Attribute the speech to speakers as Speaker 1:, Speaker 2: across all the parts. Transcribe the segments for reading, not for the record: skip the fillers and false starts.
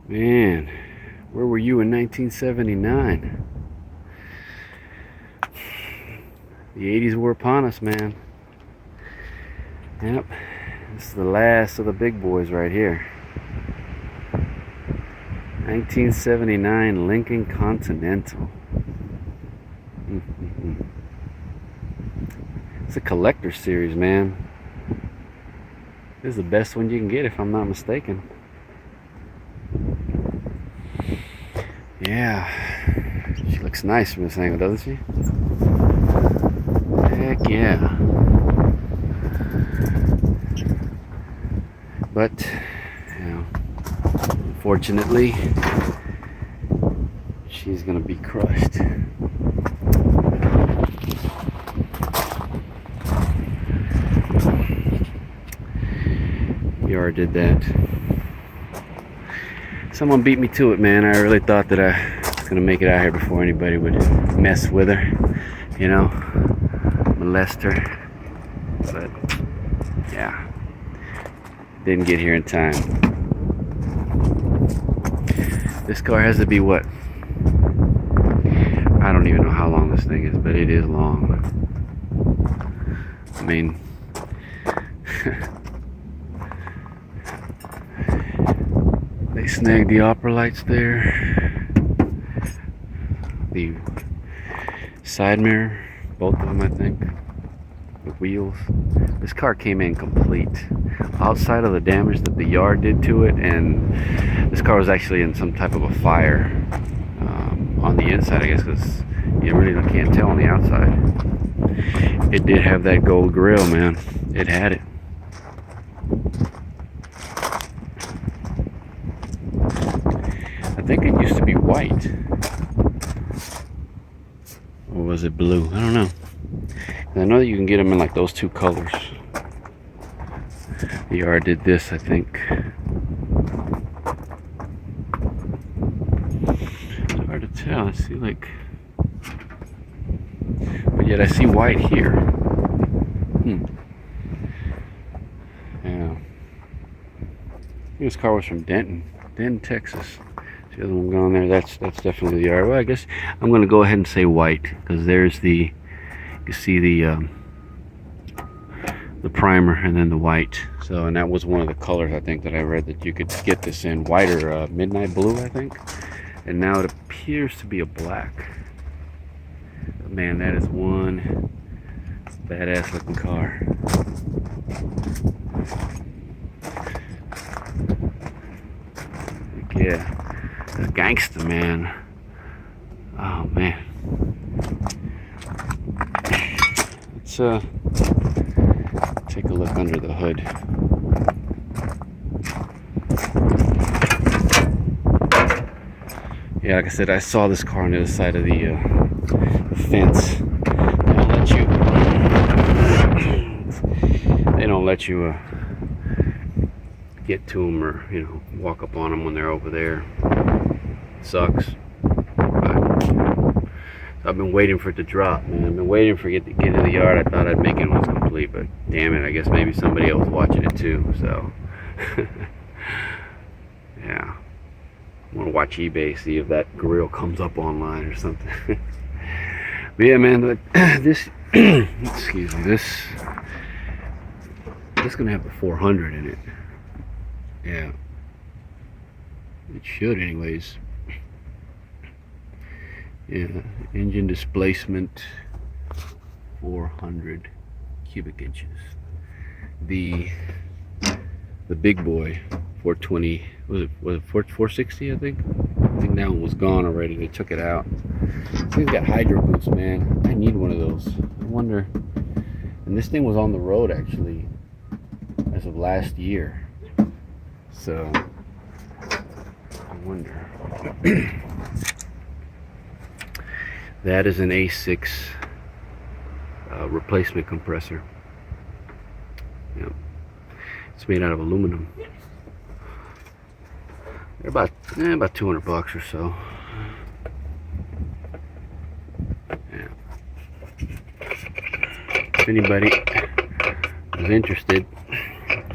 Speaker 1: Man, where were you in 1979? The 80s were upon us, man. Yep, this is the last of the big boys right here. 1979 Lincoln Continental. It's a collector series, man. This is the best one you can get if I'm not mistaken. Yeah, she looks nice from this angle, doesn't she? Heck yeah. But, you know, unfortunately, she's gonna be crushed. Yard did that. Someone beat me to it, man. I really thought that I was gonna make it out here before anybody would mess with her, you know, molest her. But yeah, didn't get here in time. This car has to be what? I don't even know how long this thing is, but it is long. I mean, they snagged the opera lights there, the side mirror, both of them I think, the wheels. This car came in complete. Outside of the damage that the yard did to it, and this car was actually in some type of a fire on the inside, I guess, because you really can't tell on the outside. It did have that gold grill, man. It had it. I think it used to be white. Or was it blue? I don't know. I know that you can get them in like those two colors. The yard did this, I think. It's hard to tell. I see like, but yet I see white here. Yeah. I think this car was from Denton, Texas. The other one going there, that's definitely the yard. Well, I guess I'm going to go ahead and say white, because there's the, you see the primer and then the white. So, and that was one of the colors I think that I read that you could get this in, white or midnight blue, I think. And now it appears to be a black. But man, that is one badass looking car. Heck yeah. This gangster, man. Oh man. Let's take a look under the hood. Yeah, like I said, I saw this car on the other side of the fence. They don't let you get to them, or you know, walk up on them when they're over there. Sucks. But I've been waiting for it to drop, man. I've been waiting for it to get to the yard. I thought I'd make it once complete, but damn it, I guess maybe somebody else watching it too. So yeah, I want to watch eBay, see if that grill comes up online or something. But yeah, man, this excuse me, this gonna have a 400 in it. Yeah, it should anyways. Yeah, engine displacement 400 cubic inches. The big boy 420, was it 460? I think that one was gone already. They took it out. This thing's got hydro boots, man. I need one of those. I wonder. And this thing was on the road actually as of last year. So I wonder. That is an A6 replacement compressor. Yep. It's made out of aluminum. They're about $200 or so. Yeah. If anybody is interested,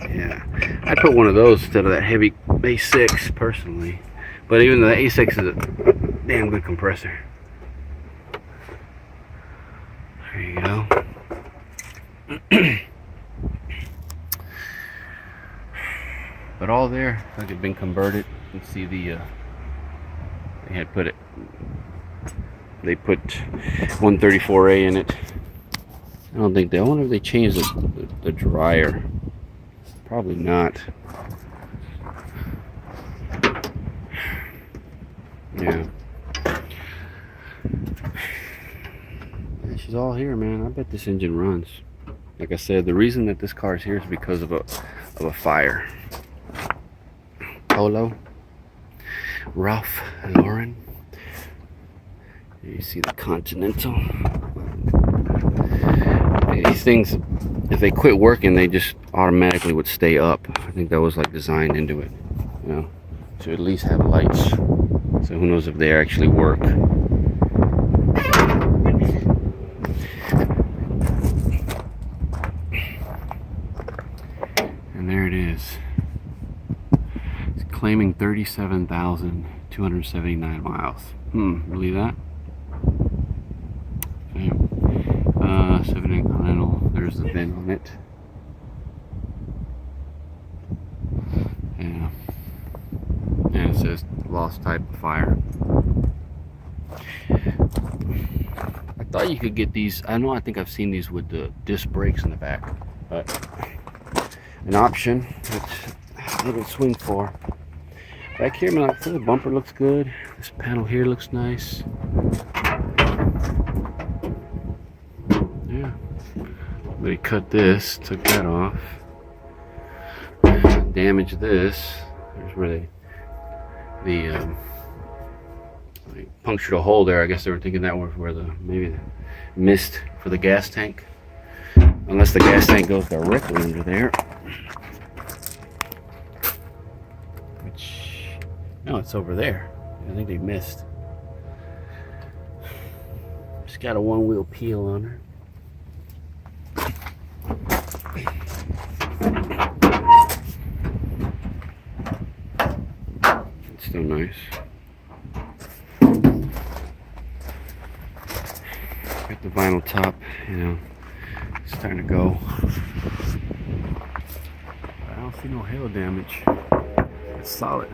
Speaker 1: yeah, I'd put one of those instead of that heavy A6 personally. But even the A6 is a damn good compressor. There you go. But all there, like it's been converted. You can see the they had put it. They put 134A in it. I don't think they. I wonder if they changed the dryer. Probably not. Yeah. She's all here, man. I bet this engine runs. Like I said, the reason that this car is here is because of a fire. Polo, Ralph Lauren. You see the Continental. These things, if they quit working, they just automatically would stay up. I think that was like designed into it, you know, to at least have lights. So who knows if they actually work. And there it is. It's claiming 37,279 miles. Believe that? Okay. 7 Continental. There's the VIN on it. Yeah. And it says lost type of fire. I thought you could get these. I think I've seen these with the disc brakes in the back, but an option which I would swing for. Back here, man, the bumper looks good. This panel here looks nice. Yeah. They cut this, took that off. Damaged this. There's where they punctured a hole there. I guess they were thinking that was where maybe the mist for the gas tank. Unless the gas tank goes directly under there. Which, no, it's over there. I think they missed. It's got a one-wheel peel on her. It's still nice. Got the vinyl top, you know, it's starting to go. I don't see no hail damage. It's solid.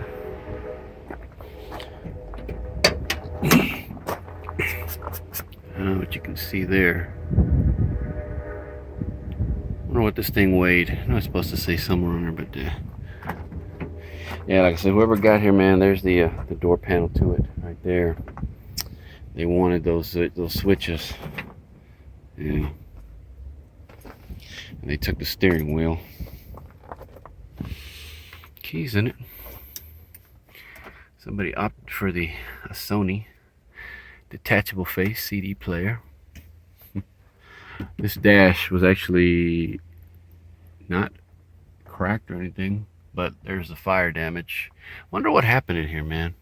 Speaker 1: What you can see there. I wonder what this thing weighed. I'm not supposed to say somewhere on there, but yeah, like I said, whoever got here, man, there's the door panel to it right there. They wanted those switches. Yeah. And they took the steering wheel. Keys in it. Somebody opted for a Sony detachable face CD player. This dash was actually not cracked or anything, but there's the fire damage. Wonder what happened in here, man.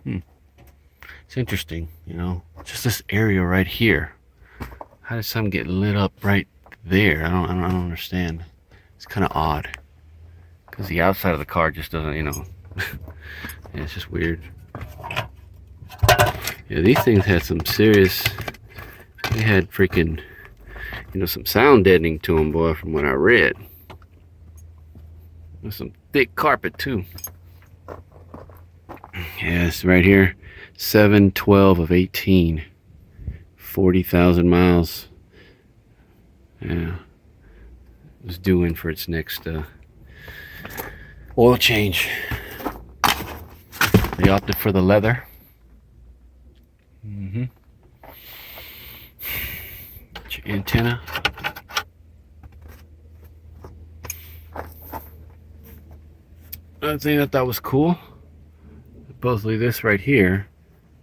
Speaker 1: It's interesting, you know, just this area right here. How did something get lit up right there? I don't understand. It's kind of odd because the outside of the car just doesn't, you know. Yeah, it's just weird. Yeah, these things had some serious. They had freaking, you know, some sound deadening to them, boy, from what I read. There's some thick carpet too. Yes, right here, 7/12 of 18, 40,000 miles. Yeah, it was due in for its next oil change. They opted for the leather. Your antenna. Another thing I thought was cool, supposedly this right here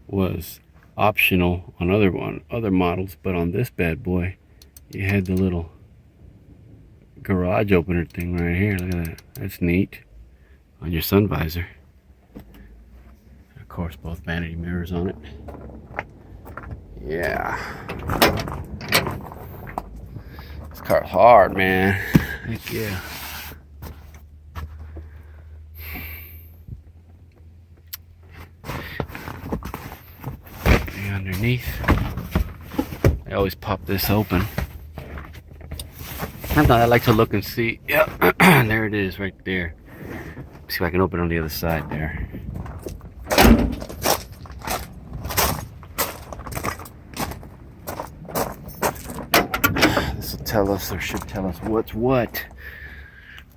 Speaker 1: was optional on other models, but on this bad boy, you had the little garage opener thing right here. Look at that. That's neat. On your sun visor. Of course, both vanity mirrors on it. Yeah. This car's hard, man. Heck yeah. underneath. I always pop this open. Sometimes I like to look and see. Yeah, there it is right there. See if I can open it on the other side there. This will tell us, or should tell us, what's what.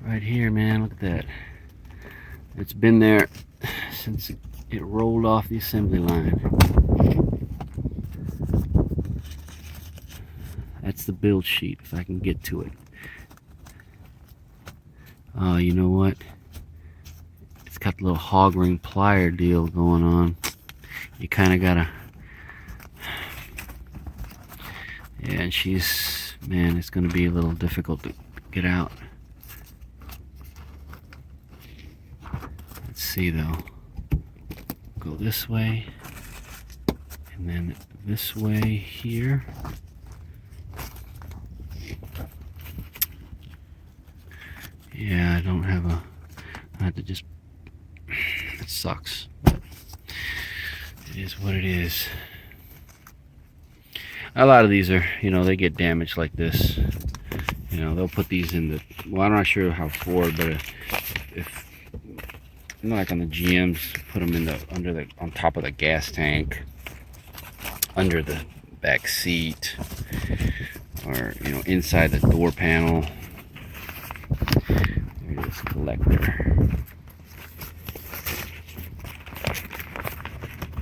Speaker 1: Right here, man, look at that. It's been there since it rolled off the assembly line. That's the build sheet, if I can get to it. Oh, you know what? It's got the little hog ring plier deal going on. You kind of gotta... Yeah, and she's... Man, it's gonna be a little difficult to get out. Let's see, though. Go this way. And then this way here. Yeah, I don't have a... I have to just... It sucks. But it is what it is. A lot of these are, you know, they get damaged like this. You know, they'll put these in the... Well, I'm not sure how for, but if... You know, like on the GMs, put them in the... Under the... On top of the gas tank. Under the back seat. Or, you know, inside the door panel. This collector.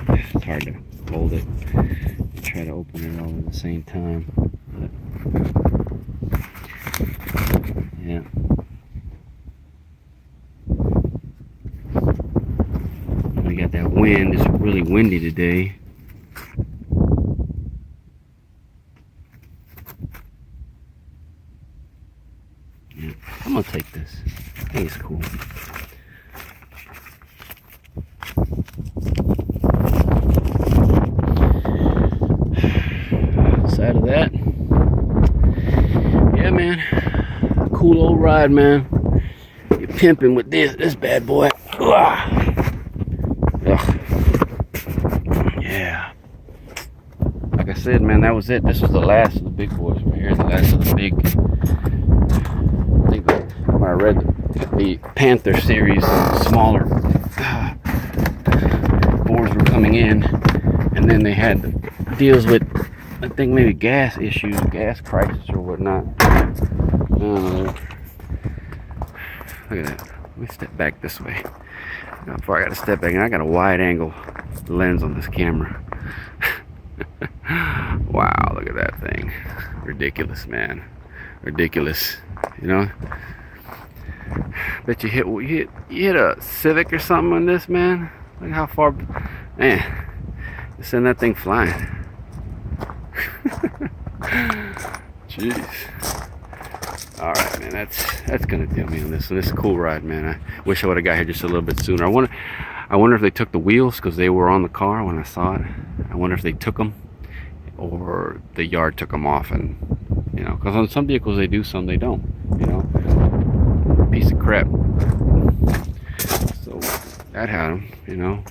Speaker 1: It's hard to hold it and try to open it all at the same time. But yeah. We got that wind. It's really windy today. Yeah. I'm gonna take this. I think it's cool. Outside of that, yeah, man, cool old ride, man. You're pimping with this bad boy. Ugh. Yeah. Like I said, man, that was it. This was the last of the big boys right here. The last of the big. I think when I read the Panther series, smaller boards were coming in, and then they had the deals with, I think, maybe gas issues, gas crisis or whatnot. Look at that. Let me step back this way. Before I got to step back, and I got a wide angle lens on this camera. Wow, look at that thing. Ridiculous, man. Ridiculous. You know? Bet you hit a Civic or something on this, man. Look how far, man. Just send that thing flying. Jeez. All right, man. That's gonna do me on this. So this is a cool ride, man. I wish I would have got here just a little bit sooner. I wonder if they took the wheels because they were on the car when I saw it. I wonder if they took them or the yard took them off, and you know, because on some vehicles they do, some they don't. You know, piece of crap. So that had them, you know.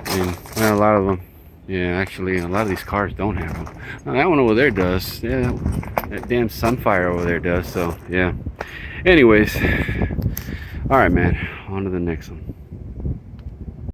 Speaker 1: And well, a lot of them, yeah, actually, a lot of these cars don't have them. Now, that one over there does. Yeah, that damn Sunfire over there does. So yeah. Anyways, all right, man. On to the next one.